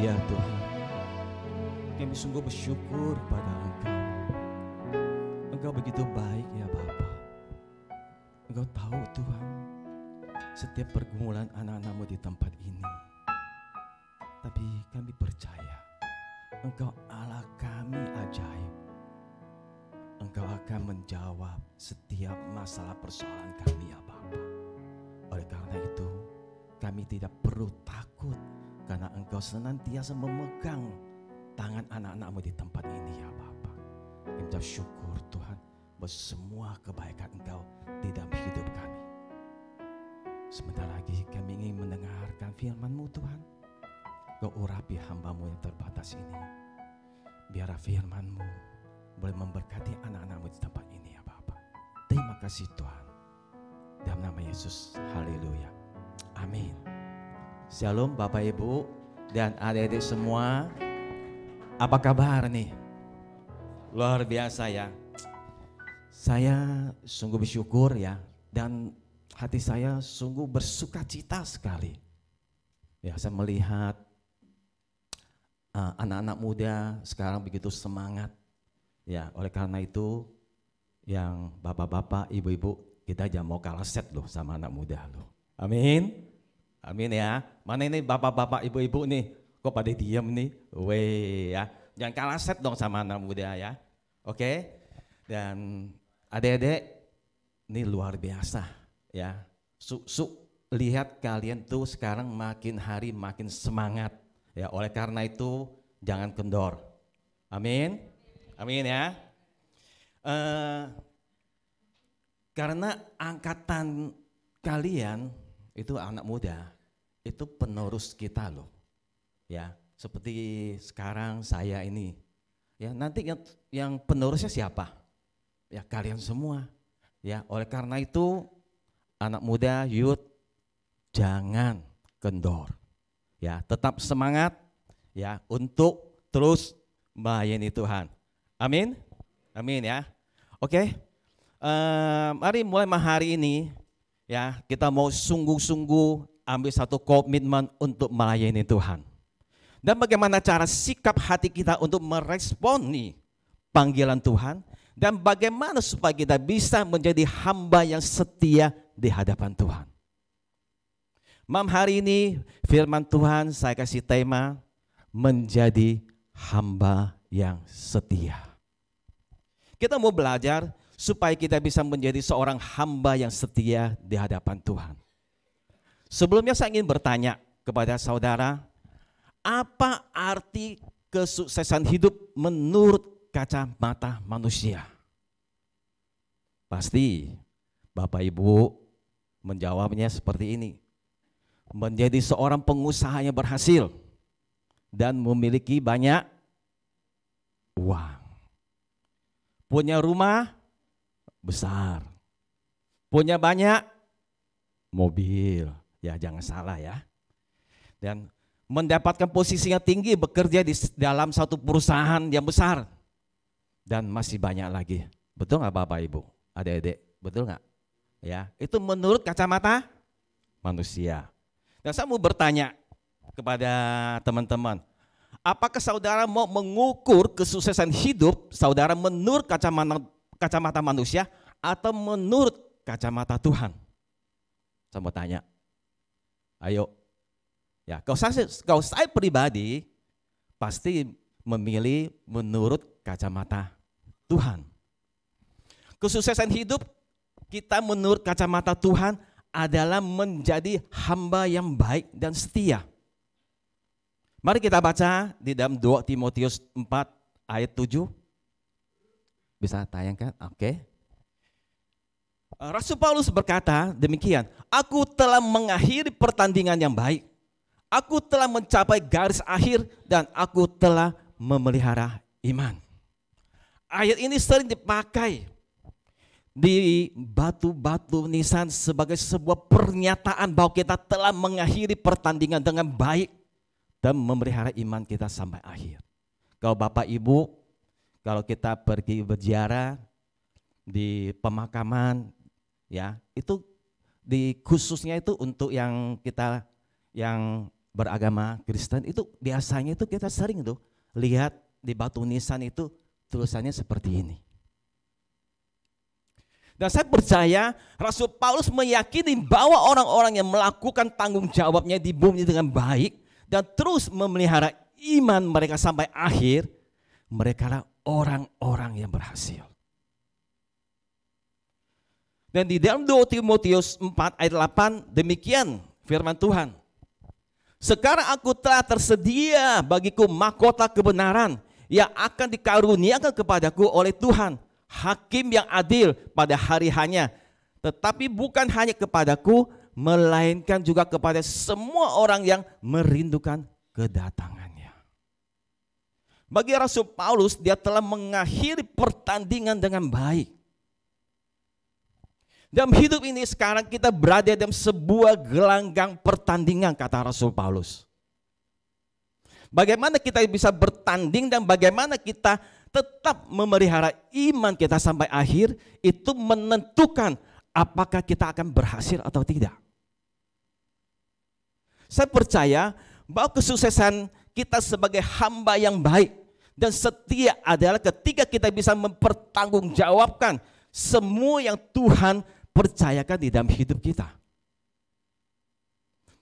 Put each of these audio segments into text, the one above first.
Ya Tuhan, kami sungguh bersyukur pada Engkau. Engkau begitu baik ya Bapa. Engkau tahu Tuhan, setiap pergumulan anak-anak-Mu di tempat ini. Tapi kami percaya, Engkau Allah kami ajaib. Engkau akan menjawab setiap masalah persoalan kami ya Bapa. Oleh karena itu, kami tidak perlu takut, karena Engkau senantiasa memegang tangan anak-anak-Mu di tempat ini ya Bapa. Kami bersyukur Tuhan buat semua kebaikan Engkau di dalam hidup kami. Sebentar lagi kami ingin mendengarkan firman-Mu Tuhan. Kau urapi hamba-Mu yang terbatas ini. Biar firman-Mu boleh memberkati anak-anak-Mu di tempat ini ya Bapa. Terima kasih Tuhan. Dalam nama Yesus, haleluya. Amin. Shalom Bapak Ibu dan adik-adik semua. Apa kabar nih? Luar biasa ya. Saya sungguh bersyukur ya, dan hati saya sungguh bersuka cita sekali. Ya, saya melihat anak-anak muda sekarang begitu semangat. Ya, oleh karena itu yang bapak-bapak, ibu-ibu, kita jangan mau kalah set loh sama anak muda loh. Amin. Amin ya. Mana ini bapak-bapak, ibu-ibu nih? Kok pada diam nih? Weh ya. Jangan kalah set dong sama anak muda ya. Oke. Dan adik-adik, ini luar biasa ya. Lihat kalian tuh sekarang makin hari makin semangat. Ya, oleh karena itu jangan kendor. Amin. Amin ya. Karena angkatan kalian itu anak muda, itu penerus kita loh. Ya, seperti sekarang saya ini. Ya, nanti yang penerusnya siapa? Ya, kalian semua. Ya, oleh karena itu anak muda, youth, jangan kendor. Ya, tetap semangat ya untuk terus melayani Tuhan. Amin. Amin ya. Oke. Mari mulai hari ini ya, kita mau sungguh-sungguh ambil satu komitmen untuk melayani Tuhan. Dan bagaimana cara sikap hati kita untuk meresponi panggilan Tuhan, dan bagaimana supaya kita bisa menjadi hamba yang setia di hadapan Tuhan. Malam hari ini firman Tuhan saya kasih tema menjadi hamba yang setia. Kita mau belajar supaya kita bisa menjadi seorang hamba yang setia di hadapan Tuhan. Sebelumnya saya ingin bertanya kepada saudara, apa arti kesuksesan hidup menurut kacamata manusia? Pasti Bapak Ibu menjawabnya seperti ini. Menjadi seorang pengusaha yang berhasil dan memiliki banyak uang. Punya rumah besar. Punya banyak mobil. Ya, jangan salah ya. Dan mendapatkan posisi yang tinggi, bekerja di dalam satu perusahaan yang besar. Dan masih banyak lagi. Betul nggak Bapak Ibu? Adik-adik, betul nggak? Ya, itu menurut kacamata manusia. Dan saya mau bertanya kepada teman-teman, apakah saudara mau mengukur kesuksesan hidup saudara menurut kacamata manusia atau menurut kacamata Tuhan? Saya mau tanya. Ayo. Ya, kalau saya pribadi pasti memilih menurut kacamata Tuhan. Kesuksesan hidup kita menurut kacamata Tuhan adalah menjadi hamba yang baik dan setia. Mari kita baca di dalam 2 Timotius 4 ayat 7. Bisa tayangkan? Oke. Rasul Paulus berkata demikian, aku telah mengakhiri pertandingan yang baik. Aku telah mencapai garis akhir dan aku telah memelihara iman. Ayat ini sering dipakai di batu-batu nisan sebagai sebuah pernyataan bahwa kita telah mengakhiri pertandingan dengan baik dan memelihara iman kita sampai akhir. Kalau Bapak Ibu, kalau kita pergi berziarah di pemakaman, ya itu khususnya itu untuk yang kita yang beragama Kristen itu biasanya itu kita sering tuh lihat di batu nisan itu tulisannya seperti ini. Dan saya percaya Rasul Paulus meyakini bahwa orang-orang yang melakukan tanggung jawabnya di bumi dengan baik dan terus memelihara iman mereka sampai akhir, mereka lah orang-orang yang berhasil. Dan di dalam 2 Timotius 4 ayat 8 demikian firman Tuhan. Sekarang aku telah tersedia bagiku mahkota kebenaran yang akan dikaruniakan kepadaku oleh Tuhan, hakim yang adil pada hari hanya. Tetapi bukan hanya kepadaku, melainkan juga kepada semua orang yang merindukan kedatangannya. Bagi Rasul Paulus, dia telah mengakhiri pertandingan dengan baik. Dalam hidup ini sekarang kita berada dalam sebuah gelanggang pertandingan, kata Rasul Paulus. Bagaimana kita bisa bertanding dan bagaimana kita tetap memelihara iman kita sampai akhir, itu menentukan apakah kita akan berhasil atau tidak. Saya percaya bahwa kesuksesan kita sebagai hamba yang baik dan setia adalah ketika kita bisa mempertanggungjawabkan semua yang Tuhan percayakan di dalam hidup kita.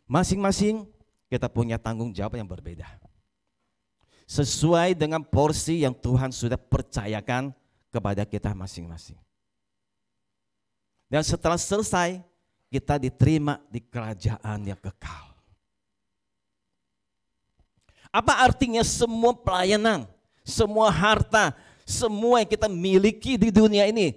Masing-masing kita punya tanggung jawab yang berbeda. Sesuai dengan porsi yang Tuhan sudah percayakan kepada kita masing-masing. Dan setelah selesai, kita diterima di kerajaan yang kekal. Apa artinya semua pelayanan, semua harta, semua yang kita miliki di dunia ini,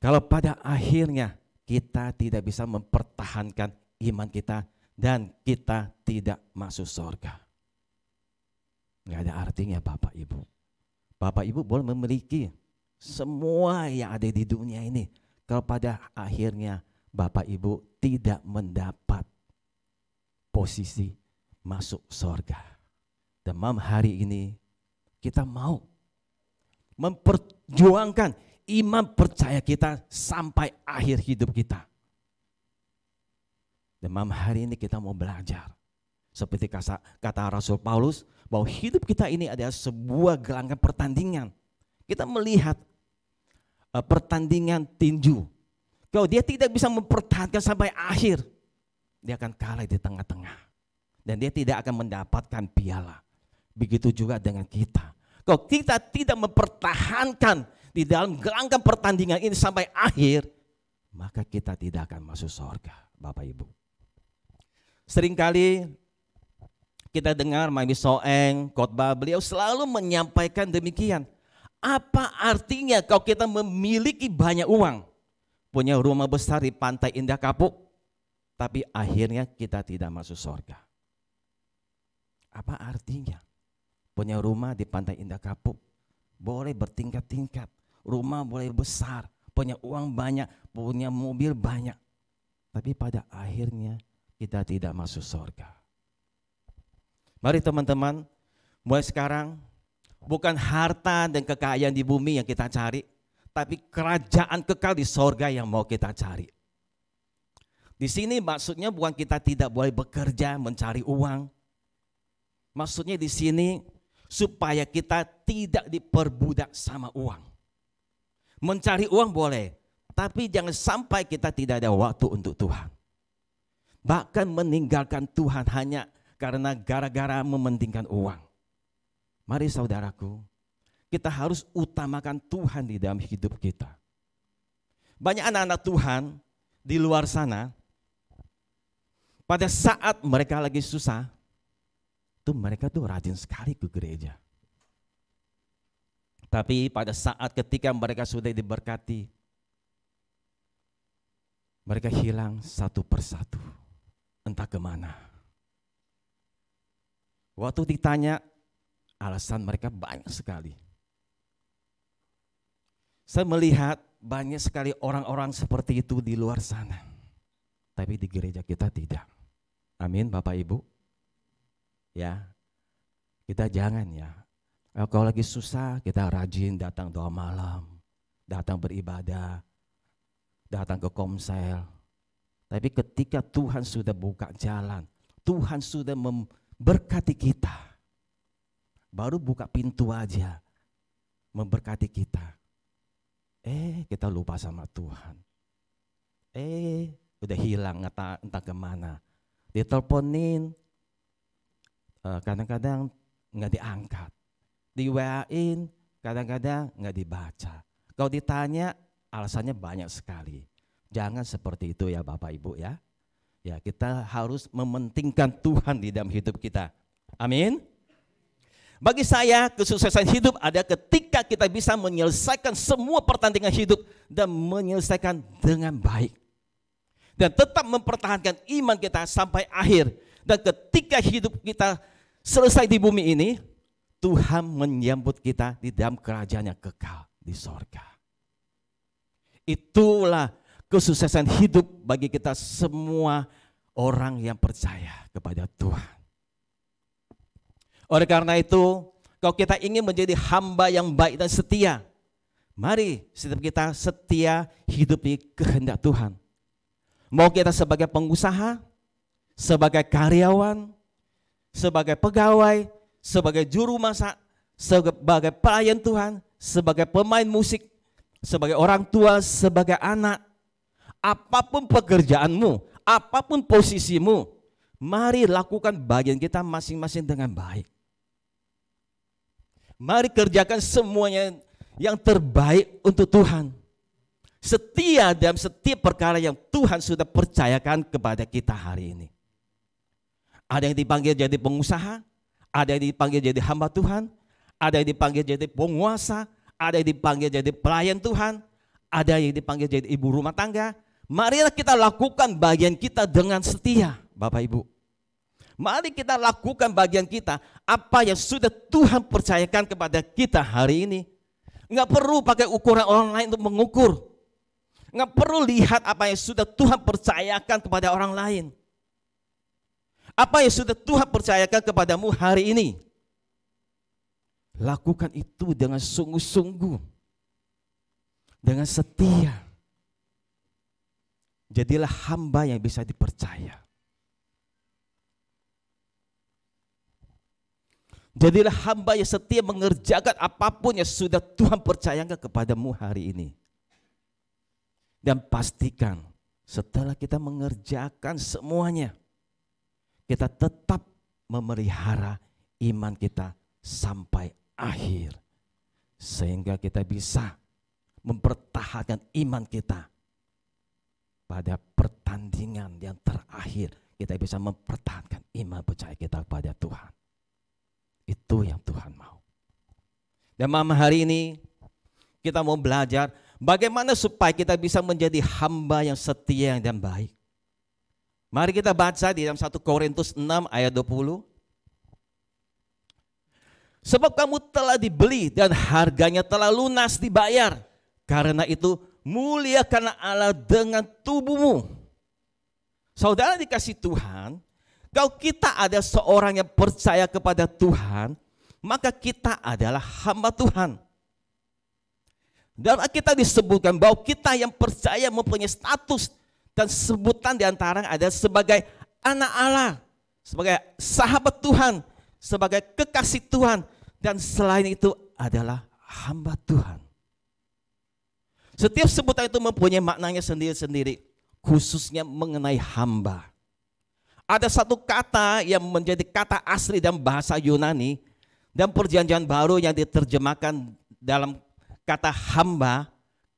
kalau pada akhirnya kita tidak bisa mempertahankan iman kita dan kita tidak masuk surga? Nggak ada artinya Bapak Ibu. Bapak Ibu boleh memiliki semua yang ada di dunia ini, kalau pada akhirnya Bapak Ibu tidak mendapat posisi masuk surga. Dan malam hari ini kita mau memperjuangkan iman percaya kita sampai akhir hidup kita. Dan malam hari ini kita mau belajar. Seperti kata Rasul Paulus, bahwa hidup kita ini adalah sebuah gelanggang pertandingan. Kita melihat pertandingan tinju. Kalau dia tidak bisa mempertahankan sampai akhir, dia akan kalah di tengah-tengah. Dan dia tidak akan mendapatkan piala. Begitu juga dengan kita. Kalau kita tidak mempertahankan di dalam gelanggang pertandingan ini sampai akhir, maka kita tidak akan masuk surga, Bapak Ibu. Seringkali kita dengar Mami Soeng, khotbah beliau selalu menyampaikan demikian. Apa artinya kalau kita memiliki banyak uang, punya rumah besar di Pantai Indah Kapuk, tapi akhirnya kita tidak masuk surga? Apa artinya? Punya rumah di Pantai Indah Kapuk, boleh bertingkat-tingkat, rumah boleh besar, punya uang banyak, punya mobil banyak, tapi pada akhirnya kita tidak masuk surga. Mari teman-teman, mulai sekarang bukan harta dan kekayaan di bumi yang kita cari, tapi kerajaan kekal di surga yang mau kita cari. Di sini maksudnya bukan kita tidak boleh bekerja mencari uang. Maksudnya di sini supaya kita tidak diperbudak sama uang. Mencari uang boleh, tapi jangan sampai kita tidak ada waktu untuk Tuhan. Bahkan meninggalkan Tuhan hanya karena gara-gara mementingkan uang. Mari saudaraku, kita harus utamakan Tuhan di dalam hidup kita. Banyak anak-anak Tuhan di luar sana, pada saat mereka lagi susah, mereka tuh rajin sekali ke gereja. Tapi pada saat ketika mereka sudah diberkati, mereka hilang satu persatu, entah kemana. Waktu ditanya, alasan mereka banyak sekali. Saya melihat banyak sekali orang-orang seperti itu di luar sana. Tapi di gereja kita tidak. Amin Bapak Ibu. Ya, kita jangan ya. Kalau lagi susah kita rajin datang doa malam, datang beribadah, datang ke komsel. Tapi ketika Tuhan sudah buka jalan, Tuhan sudah berkati kita. Baru buka pintu aja memberkati kita. Kita lupa sama Tuhan. Udah hilang entah kemana. Diteleponin, kadang-kadang nggak diangkat. Di WA-in, kadang-kadang nggak dibaca. Kalau ditanya, alasannya banyak sekali. Jangan seperti itu ya Bapak Ibu ya. Ya, kita harus mementingkan Tuhan di dalam hidup kita. Amin. Bagi saya, kesuksesan hidup ada ketika kita bisa menyelesaikan semua pertandingan hidup dan menyelesaikan dengan baik. Dan tetap mempertahankan iman kita sampai akhir. Dan ketika hidup kita selesai di bumi ini, Tuhan menyambut kita di dalam kerajaan yang kekal di sorga. Itulah kesuksesan hidup bagi kita semua orang yang percaya kepada Tuhan. Oleh karena itu, kalau kita ingin menjadi hamba yang baik dan setia, mari setiap kita setia hidup di kehendak Tuhan. Mau kita sebagai pengusaha, sebagai karyawan, sebagai pegawai, sebagai juru masak, sebagai pelayan Tuhan, sebagai pemain musik, sebagai orang tua, sebagai anak, apapun pekerjaanmu, apapun posisimu, mari lakukan bagian kita masing-masing dengan baik. Mari kerjakan semuanya yang terbaik untuk Tuhan. Setia dalam setiap perkara yang Tuhan sudah percayakan kepada kita hari ini. Ada yang dipanggil jadi pengusaha, ada yang dipanggil jadi hamba Tuhan, ada yang dipanggil jadi penguasa, ada yang dipanggil jadi pelayan Tuhan, ada yang dipanggil jadi ibu rumah tangga. Marilah kita lakukan bagian kita dengan setia, Bapak Ibu. Mari kita lakukan bagian kita, apa yang sudah Tuhan percayakan kepada kita hari ini. Nggak perlu pakai ukuran orang lain untuk mengukur. Nggak perlu lihat apa yang sudah Tuhan percayakan kepada orang lain. Apa yang sudah Tuhan percayakan kepadamu hari ini. Lakukan itu dengan sungguh-sungguh. Dengan setia. Jadilah hamba yang bisa dipercaya. Jadilah hamba yang setia mengerjakan apapun yang sudah Tuhan percayakan kepadamu hari ini. Dan pastikan setelah kita mengerjakan semuanya, kita tetap memelihara iman kita sampai akhir. Sehingga kita bisa mempertahankan iman kita. Pada pertandingan yang terakhir, kita bisa mempertahankan iman percaya kita kepada Tuhan. Itu yang Tuhan mau. Dan malam hari ini kita mau belajar bagaimana supaya kita bisa menjadi hamba yang setia dan baik. Mari kita baca di dalam 1 Korintus 6 ayat 20. Sebab kamu telah dibeli dan harganya telah lunas dibayar. Karena itu muliakanlah Allah dengan tubuhmu. Saudara dikasih Tuhan, kalau kita ada seorang yang percaya kepada Tuhan, maka kita adalah hamba Tuhan. Dalam Alkitab disebutkan bahwa kita yang percaya mempunyai status dan sebutan diantara ada sebagai anak Allah, sebagai sahabat Tuhan, sebagai kekasih Tuhan, dan selain itu adalah hamba Tuhan. Setiap sebutan itu mempunyai maknanya sendiri-sendiri, khususnya mengenai hamba. Ada satu kata yang menjadi kata asli dalam bahasa Yunani dan Perjanjian Baru yang diterjemahkan dalam kata hamba,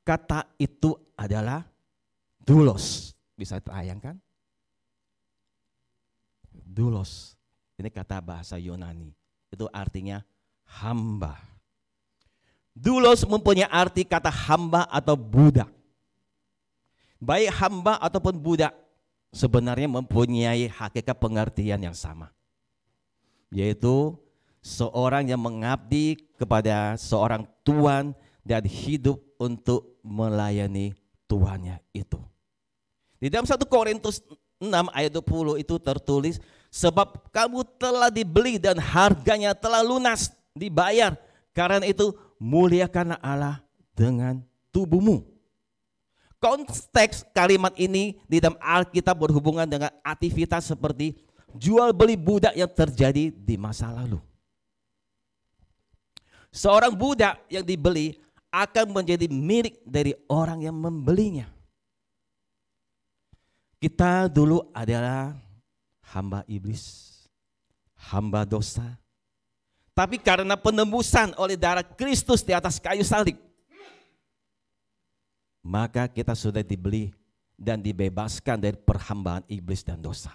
kata itu adalah doulos. Bisa terayangkan? Doulos. Ini kata bahasa Yunani. Itu artinya hamba. Doulos mempunyai arti kata hamba atau budak. Baik hamba ataupun budak sebenarnya mempunyai hakikat pengertian yang sama. Yaitu seorang yang mengabdi kepada seorang tuan dan hidup untuk melayani tuannya itu. Di dalam 1 Korintus 6 ayat 20 itu tertulis, sebab kamu telah dibeli dan harganya telah lunas dibayar. Karena itu muliakanlah Allah dengan tubuhmu. Konteks kalimat ini di dalam Alkitab berhubungan dengan aktivitas seperti jual beli budak yang terjadi di masa lalu. Seorang budak yang dibeli akan menjadi milik dari orang yang membelinya. Kita dulu adalah hamba iblis, hamba dosa. Tapi karena penebusan oleh darah Kristus di atas kayu salib, maka kita sudah dibeli dan dibebaskan dari perhambaan iblis dan dosa.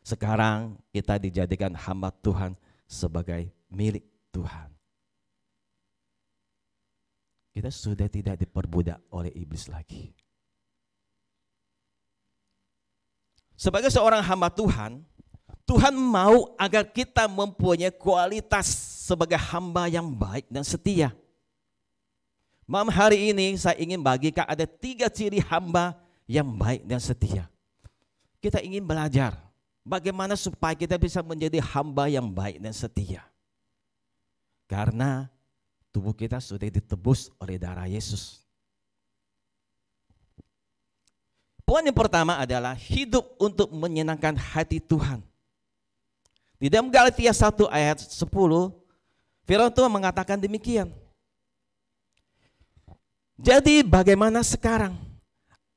Sekarang kita dijadikan hamba Tuhan sebagai milik Tuhan. Kita sudah tidak diperbudak oleh iblis lagi. Sebagai seorang hamba Tuhan, Tuhan mau agar kita mempunyai kualitas sebagai hamba yang baik dan setia. Malam hari ini saya ingin bagikan ada 3 ciri hamba yang baik dan setia. Kita ingin belajar bagaimana supaya kita bisa menjadi hamba yang baik dan setia. Karena tubuh kita sudah ditebus oleh darah Yesus. Poin yang pertama adalah hidup untuk menyenangkan hati Tuhan. Di dalam Galatia 1 ayat 10, firman Tuhan mengatakan demikian. Jadi bagaimana sekarang?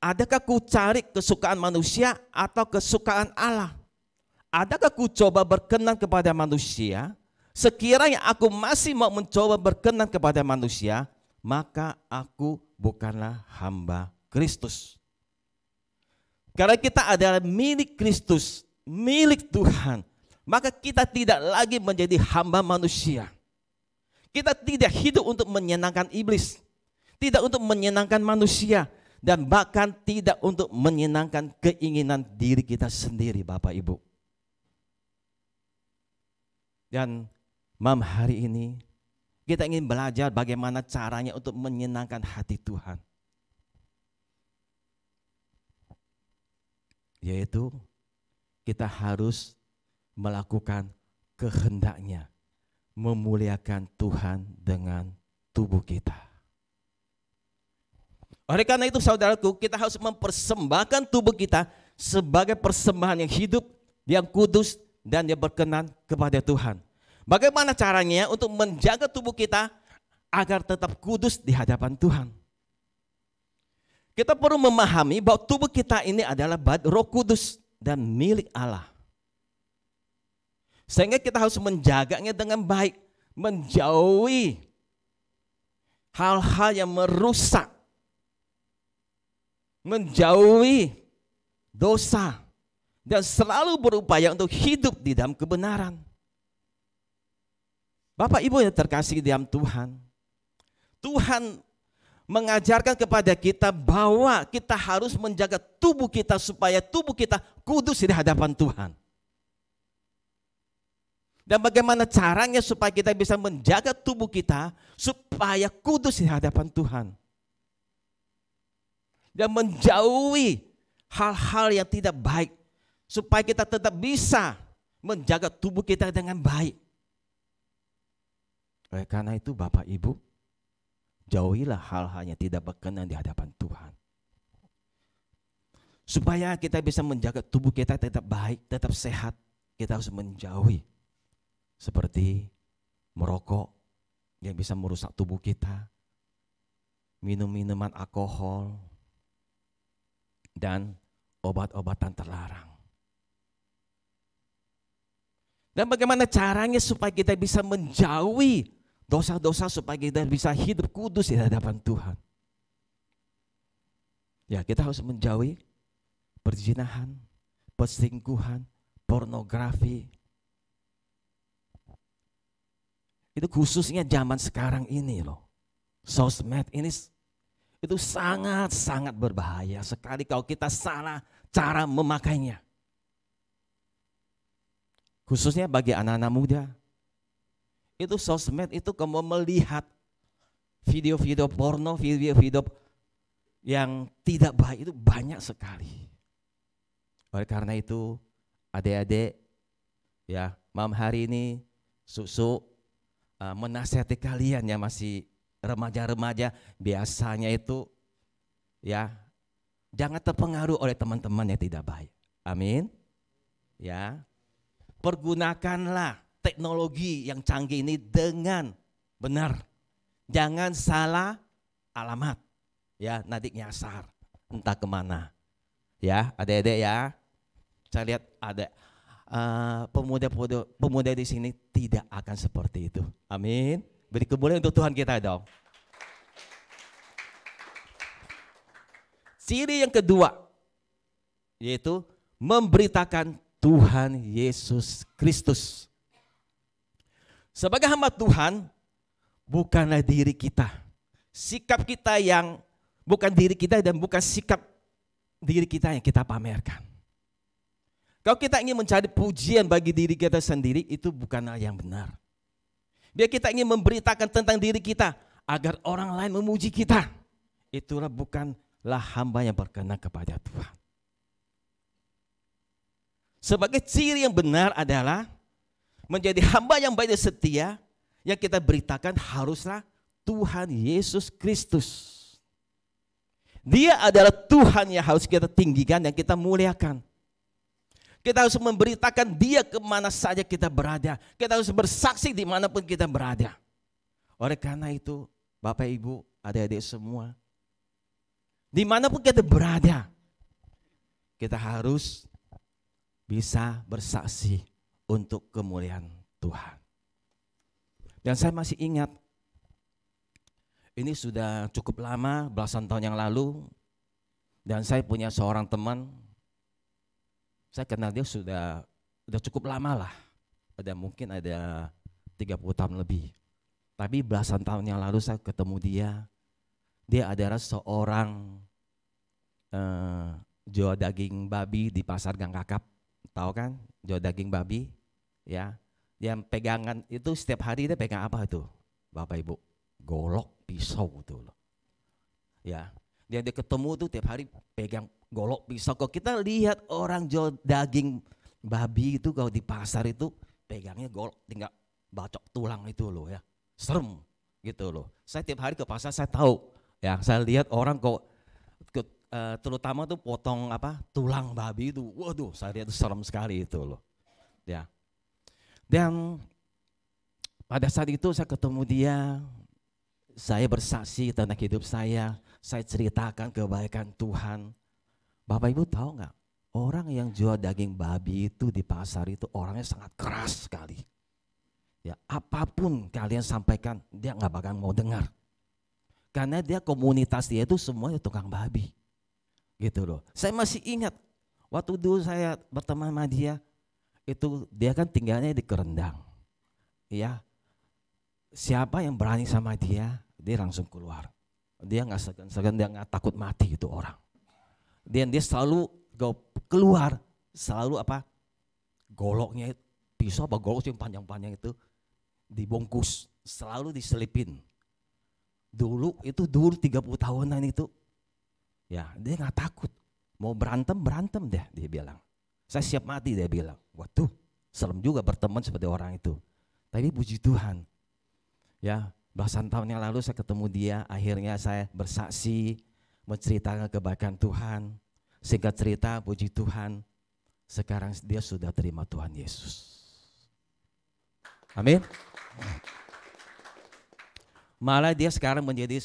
Adakah ku cari kesukaan manusia atau kesukaan Allah? Adakah ku coba berkenan kepada manusia? Sekiranya aku masih mau mencoba berkenan kepada manusia, maka aku bukanlah hamba Kristus. Karena kita adalah milik Kristus, milik Tuhan, maka kita tidak lagi menjadi hamba manusia. Kita tidak hidup untuk menyenangkan iblis, tidak untuk menyenangkan manusia, dan bahkan tidak untuk menyenangkan keinginan diri kita sendiri, Bapak Ibu. Dan malam hari ini kita ingin belajar bagaimana caranya untuk menyenangkan hati Tuhan. Yaitu kita harus melakukan kehendaknya, memuliakan Tuhan dengan tubuh kita. Oleh karena itu saudaraku, kita harus mempersembahkan tubuh kita sebagai persembahan yang hidup, yang kudus, dan yang berkenan kepada Tuhan. Bagaimana caranya untuk menjaga tubuh kita agar tetap kudus di hadapan Tuhan? Kita perlu memahami bahwa tubuh kita ini adalah Roh Kudus dan milik Allah. Sehingga kita harus menjaganya dengan baik, menjauhi hal-hal yang merusak, menjauhi dosa, dan selalu berupaya untuk hidup di dalam kebenaran. Bapak Ibu yang terkasih di dalam Tuhan, Tuhan mengajarkan kepada kita bahwa kita harus menjaga tubuh kita supaya tubuh kita kudus di hadapan Tuhan. Dan bagaimana caranya supaya kita bisa menjaga tubuh kita supaya kudus di hadapan Tuhan. Dan menjauhi hal-hal yang tidak baik supaya kita tetap bisa menjaga tubuh kita dengan baik. Oleh karena itu Bapak Ibu, jauhilah hal-hal yang tidak berkenan di hadapan Tuhan. Supaya kita bisa menjaga tubuh kita tetap baik, tetap sehat, kita harus menjauhi. Seperti merokok yang bisa merusak tubuh kita, minum minuman alkohol, dan obat-obatan terlarang. Dan bagaimana caranya supaya kita bisa menjauhi dosa-dosa supaya kita bisa hidup kudus di hadapan Tuhan? Ya, kita harus menjauhi perzinahan, perselingkuhan, pornografi. Itu khususnya zaman sekarang ini loh. Sosmed ini itu sangat-sangat berbahaya sekali kalau kita salah cara memakainya. Khususnya bagi anak-anak muda. Itu sosmed itu kamu melihat video-video porno, video-video yang tidak baik itu banyak sekali. Oleh karena itu, adik-adik, ya, malam hari ini Susu menasihati kalian yang masih remaja-remaja, biasanya itu ya jangan terpengaruh oleh teman-teman yang tidak baik. Amin. Ya, pergunakanlah teknologi yang canggih ini dengan benar. Jangan salah alamat. Ya, nanti nyasar entah kemana. Ya, adik-adik ya. Saya lihat ada pemuda di sini tidak akan seperti itu. Amin. Beri kemuliaan untuk Tuhan kita dong. Ciri yang kedua yaitu memberitakan Tuhan Yesus Kristus. Sebagai hamba Tuhan, bukanlah diri kita. Sikap kita yang bukan diri kita dan bukan sikap diri kita yang kita pamerkan. Kalau kita ingin mencari pujian bagi diri kita sendiri, itu bukanlah yang benar. Biar kita ingin memberitakan tentang diri kita agar orang lain memuji kita. Itulah bukanlah hamba yang berkenan kepada Tuhan. Sebagai ciri yang benar adalah menjadi hamba yang baik dan setia, yang kita beritakan haruslah Tuhan Yesus Kristus. Dia adalah Tuhan yang harus kita tinggikan dan kita muliakan. Kita harus memberitakan Dia kemana saja kita berada. Kita harus bersaksi dimanapun kita berada. Oleh karena itu, Bapak Ibu, adik-adik semua, dimanapun kita berada, kita harus bisa bersaksi untuk kemuliaan Tuhan. Dan saya masih ingat, ini sudah cukup lama, belasan tahun yang lalu, dan saya punya seorang teman. Saya kenal dia sudah cukup lama lah. Mungkin ada 30 tahun lebih. Tapi belasan tahun yang lalu saya ketemu dia. Dia adalah seorang jual daging babi di pasar Gang Kakap. Tahu kan? Jual daging babi. Ya. Yang pegangan itu setiap hari dia pegang apa itu? Bapak Ibu? Golok, pisau gitu loh. Ya. Dia ketemu tuh tiap hari pegang golok pisau. Kalau kita lihat orang jual daging babi itu kalau di pasar itu pegangnya golok, tinggal bacok tulang itu loh ya. Serem gitu loh. Saya tiap hari ke pasar saya tahu ya, saya lihat orang kok terutama tuh potong tulang babi itu. Waduh, saya lihat itu serem sekali itu loh. Ya. Dan pada saat itu saya ketemu dia, saya bersaksi tentang hidup saya ceritakan kebaikan Tuhan. Bapak Ibu tahu nggak, orang yang jual daging babi itu di pasar itu orangnya sangat keras sekali. Ya, apapun kalian sampaikan dia nggak bakal mau dengar. Karena dia komunitas dia itu semuanya tukang babi. Gitu loh. Saya masih ingat waktu dulu saya berteman sama dia, itu dia kan tinggalnya di Kerendang. Ya. Siapa yang berani sama dia langsung keluar. Dia nggak segan-segan, dia nggak takut mati itu orang. Dan dia selalu keluar, selalu goloknya, pisau golok yang panjang-panjang itu dibungkus, selalu diselipin. Dulu 30 tahunan itu, ya dia nggak takut. Mau berantem deh, dia bilang. Saya siap mati, dia bilang. Waduh, serem juga berteman seperti orang itu. Tapi puji Tuhan, ya belasan tahun yang lalu saya ketemu dia, akhirnya saya bersaksi, menceritakan kebaikan Tuhan. Singkat cerita, puji Tuhan, sekarang dia sudah terima Tuhan Yesus. Amin. Malah dia sekarang menjadi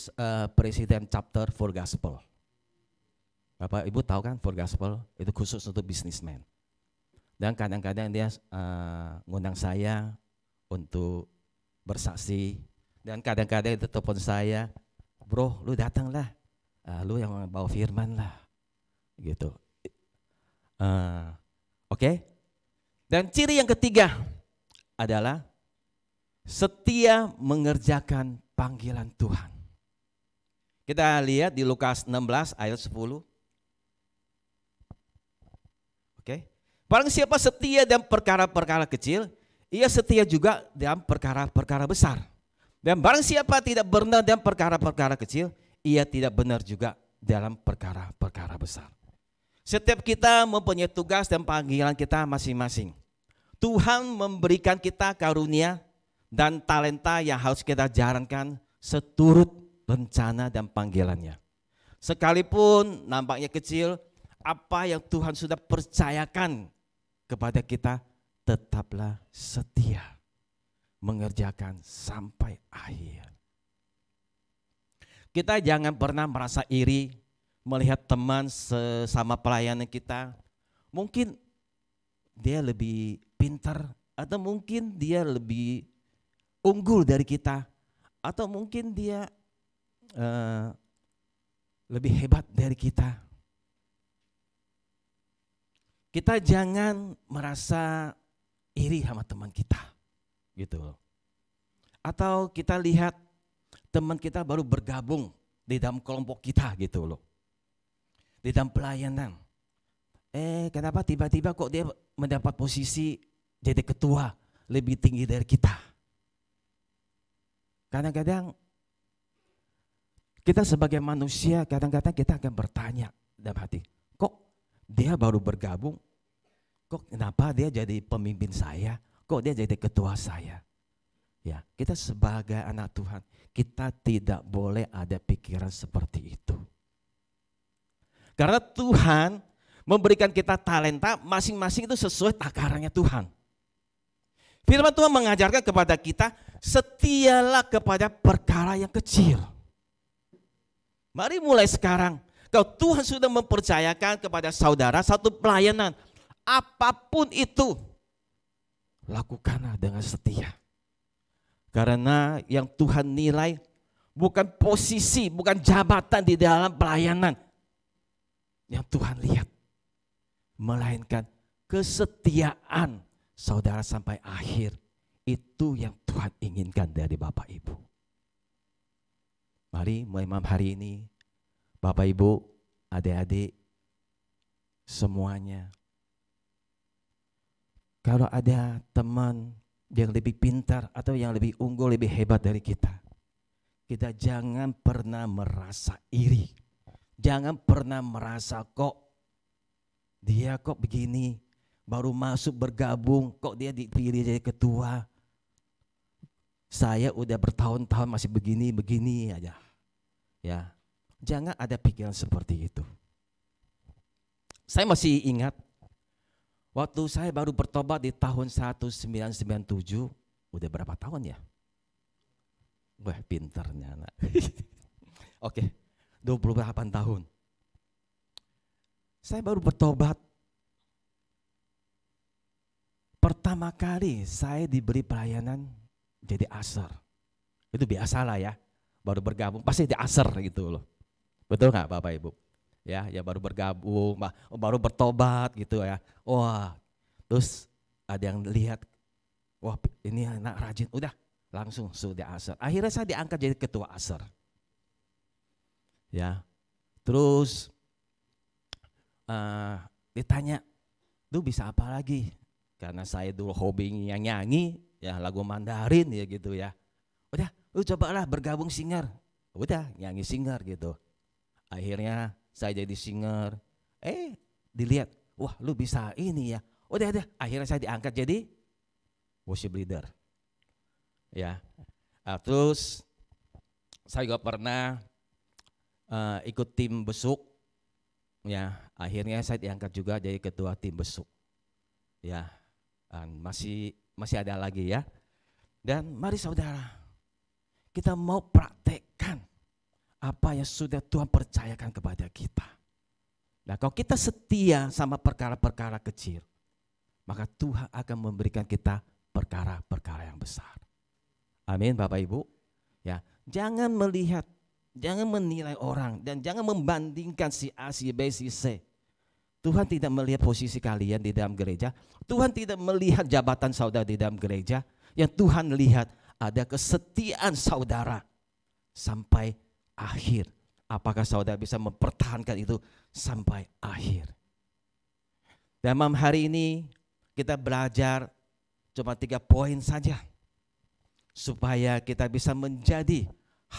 presiden chapter for gospel. Bapak Ibu tahu kan for gospel itu khusus untuk bisnismen. Dan kadang-kadang dia ngundang saya untuk bersaksi. Dan kadang-kadang itu telepon saya, bro lu datang lah, lu yang bawa firman lah, gitu. Oke. Dan ciri yang ketiga adalah setia mengerjakan panggilan Tuhan. Kita lihat di Lukas 16 ayat 10. Oke. Barang siapa setia dalam perkara-perkara kecil, ia setia juga dalam perkara-perkara besar. Dan barang siapa tidak benar dalam perkara-perkara kecil, ia tidak benar juga dalam perkara-perkara besar. Setiap kita mempunyai tugas dan panggilan kita masing-masing. Tuhan memberikan kita karunia dan talenta yang harus kita jalankan seturut rencana dan panggilannya. Sekalipun nampaknya kecil, apa yang Tuhan sudah percayakan kepada kita, tetaplah setia mengerjakan sampai akhir. Kita jangan pernah merasa iri melihat teman sesama pelayanan kita. Mungkin dia lebih pintar, atau mungkin dia lebih unggul dari kita, atau mungkin dia lebih hebat dari kita. Kita jangan merasa iri sama teman kita, gitu loh. Atau kita lihat teman kita baru bergabung di dalam kelompok kita, gitu loh, di dalam pelayanan. Kenapa tiba-tiba kok dia mendapat posisi jadi ketua lebih tinggi dari kita? Kadang-kadang kita sebagai manusia, kadang-kadang kita akan bertanya dalam hati, kok dia baru bergabung, kok kenapa dia jadi pemimpin saya, kok dia jadi ketua saya? Ya, kita sebagai anak Tuhan, kita tidak boleh ada pikiran seperti itu. Karena Tuhan memberikan kita talenta masing-masing itu sesuai takarannya Tuhan. Firman Tuhan mengajarkan kepada kita, setialah kepada perkara yang kecil. Mari mulai sekarang, kalau Tuhan sudah mempercayakan kepada saudara satu pelayanan, apapun itu, lakukanlah dengan setia. Karena yang Tuhan nilai bukan posisi, bukan jabatan di dalam pelayanan. Yang Tuhan lihat, melainkan kesetiaan saudara sampai akhir. Itu yang Tuhan inginkan dari Bapak Ibu. Mari mulai malam hari ini, Bapak Ibu, adik-adik, semuanya. Kalau ada teman yang lebih pintar atau yang lebih unggul, lebih hebat dari kita, kita jangan pernah merasa iri. Jangan pernah merasa kok dia kok begini, baru masuk bergabung, kok dia dipilih jadi ketua. Saya udah bertahun-tahun masih begini aja. Ya, jangan ada pikiran seperti itu. Saya masih ingat waktu saya baru bertobat di tahun 1997, udah berapa tahun ya? Wah, pintarnya anak. Oke, 28 tahun. Saya baru bertobat. Pertama kali saya diberi pelayanan jadi asar. Itu biasalah ya, baru bergabung pasti di asar gitu loh. Betul nggak Bapak Ibu? Ya baru bergabung, baru bertobat gitu ya. Wah, terus ada yang lihat, wah ini anak rajin, udah langsung sudah asar. Akhirnya saya diangkat jadi ketua asar. Ya, terus ditanya, lu bisa apa lagi? Karena saya dulu hobi yang nyanyi, ya lagu Mandarin ya gitu ya. Udah, lu cobalah bergabung singer. Udah, nyanyi singer gitu. Akhirnya saya jadi singer. Dilihat, wah lu bisa ini ya. Udah, akhirnya saya diangkat jadi worship leader. Ya, terus saya juga pernah ikut tim besuk. Ya, akhirnya saya diangkat juga jadi ketua tim besuk. Ya, masih ada lagi ya. Dan mari saudara, kita mau praktekkan apa yang sudah Tuhan percayakan kepada kita. Nah, kalau kita setia sama perkara-perkara kecil, maka Tuhan akan memberikan kita perkara-perkara yang besar. Amin Bapak Ibu. Ya, jangan melihat, jangan menilai orang, dan jangan membandingkan si A, si B, si C. Tuhan tidak melihat posisi kalian di dalam gereja. Tuhan tidak melihat jabatan saudara di dalam gereja. Yang Tuhan lihat ada kesetiaan saudara sampai akhir. Apakah saudara bisa mempertahankan itu sampai akhir? Dan malam hari ini kita belajar cuma 3 poin saja. Supaya kita bisa menjadi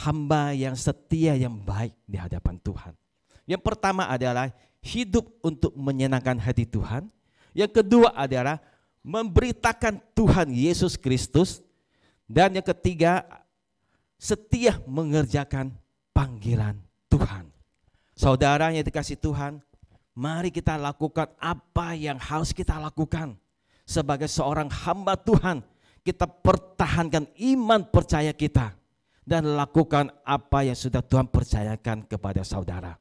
hamba yang setia, yang baik di hadapan Tuhan. Yang pertama adalah hidup untuk menyenangkan hati Tuhan. Yang kedua adalah memberitakan Tuhan Yesus Kristus. Dan yang ketiga, setia mengerjakan panggilan Tuhan. Saudara yang dikasih Tuhan, Mari kita lakukan apa yang harus kita lakukan. Sebagai seorang hamba Tuhan, kita pertahankan iman percaya kita. Dan lakukan apa yang sudah Tuhan percayakan kepada saudara.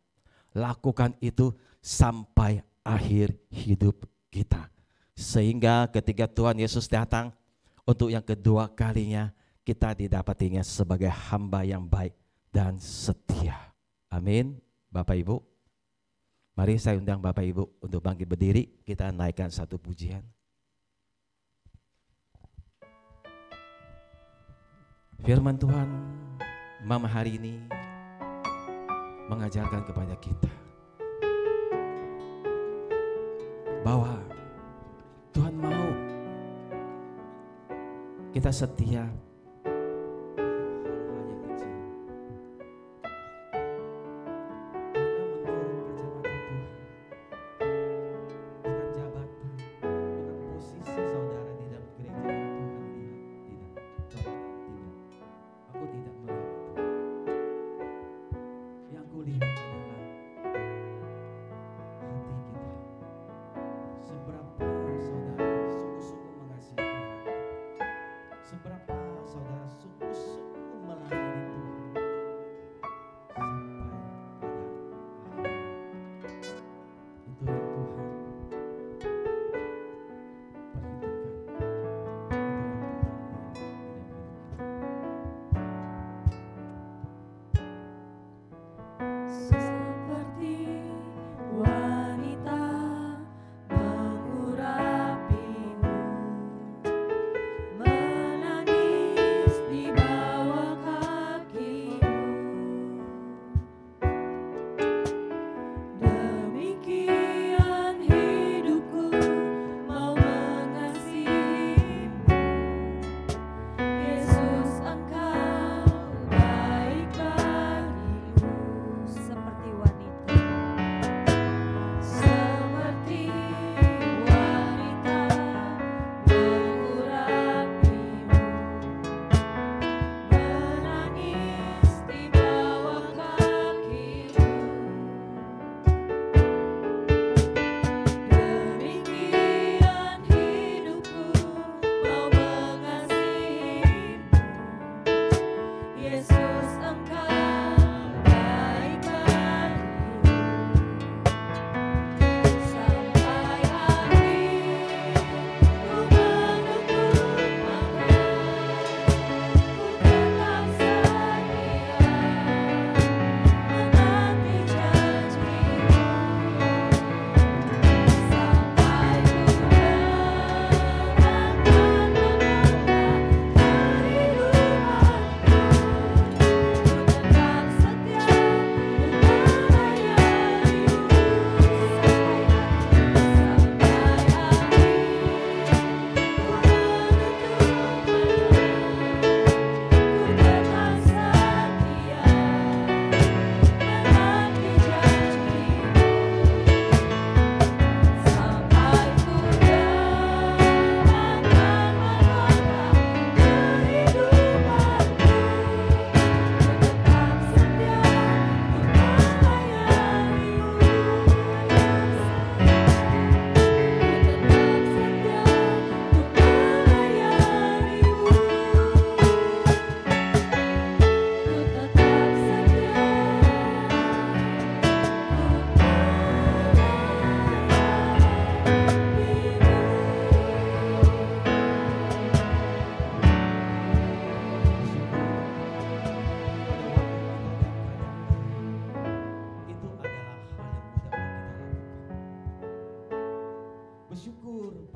Lakukan itu sampai akhir hidup kita. Sehingga ketika Tuhan Yesus datang untuk yang kedua kalinya, kita didapatinya sebagai hamba yang baik dan setia. Amin. Bapak Ibu, mari saya undang Bapak Ibu untuk bangkit berdiri. Kita naikkan satu pujian. Firman Tuhan malam hari ini mengajarkan kepada kita bahwa Tuhan mau kita setia.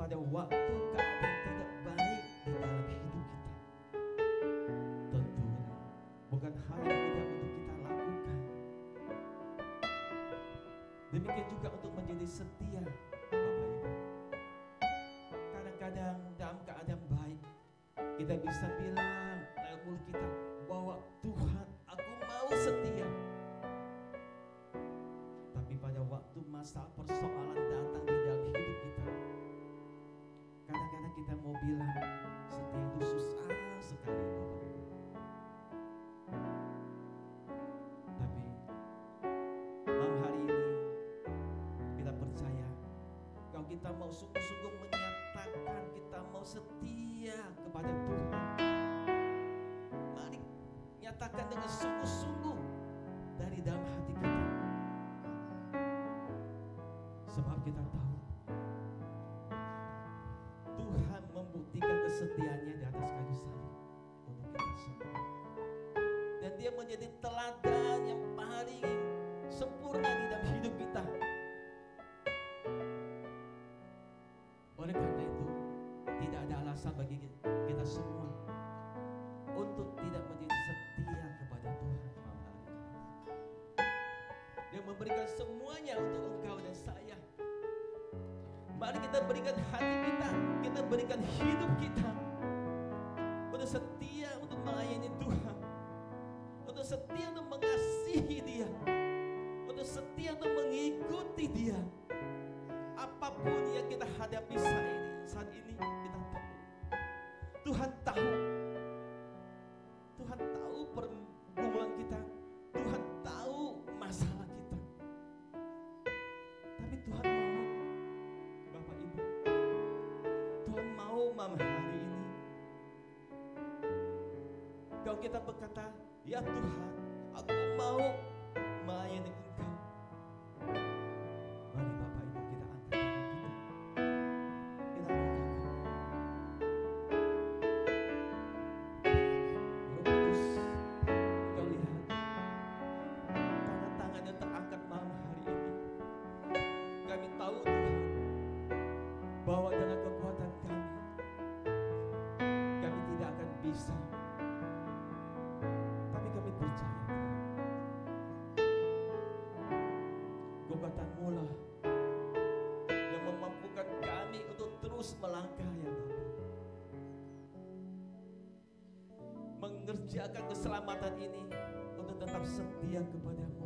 pada waktu keadaan tidak baik di dalam hidup kita. Tentunya bukan hal yang mudah untuk kita lakukan. Demikian juga untuk menjadi setia, Bapak Ibu. Kadang-kadang dalam keadaan baik kita bisa bilang dalam mulut kita bahwa Tuhan, aku mau setia. Tapi pada waktu masa persoalan datang di dalam hidup kita, kadang-kadang kita mau bilang setia itu susah sekali, Bapak Ibu. Tapi malam hari ini kita mau setia kepada Tuhan. Mari nyatakan dengan sungguh-sungguh dari dalam hati kita. Sebab kita tahu Tuhan membuktikan kesetiaannya di atas kayu salib untuk kita semua. Dan dia menjadi teladan yang paling sempurna di dalam hidup kita. Oleh karena itu, tidak ada alasan bagi kita semua untuk tidak menjadi setia kepada Tuhan. Dia memberikan semuanya untuk engkau dan saya. Mari kita berikan hati kita berikan hidup kita untuk setia untuk melayani Tuhan, untuk setia untuk mengasihi Dia, untuk setia untuk mengikuti Dia. Apapun yang kita hadapi saat ini kita tahu Tuhan tahu pergumulan kita, Tuhan tahu masalah kita. Tapi Tuhan mau, Bapak Ibu, Tuhan mau malam hari ini kalau kita berkata, ya Tuhan, aku mau melayani Engkau. Mari Bapak Ibu kita angkat tangan kita. Kita angkat tangan. Roh Kudus, Engkau lihat tangan-tangan yang terangkat malam hari ini. Kami tahu Tuhan bahwa dengan kekuatan kami tidak akan bisa. Tapi kami percaya Tuhan, kekuatan-Mu lah yang memampukan kami untuk terus melangkah ya Bapa, mengerjakan keselamatan ini untuk tetap setia kepada-Mu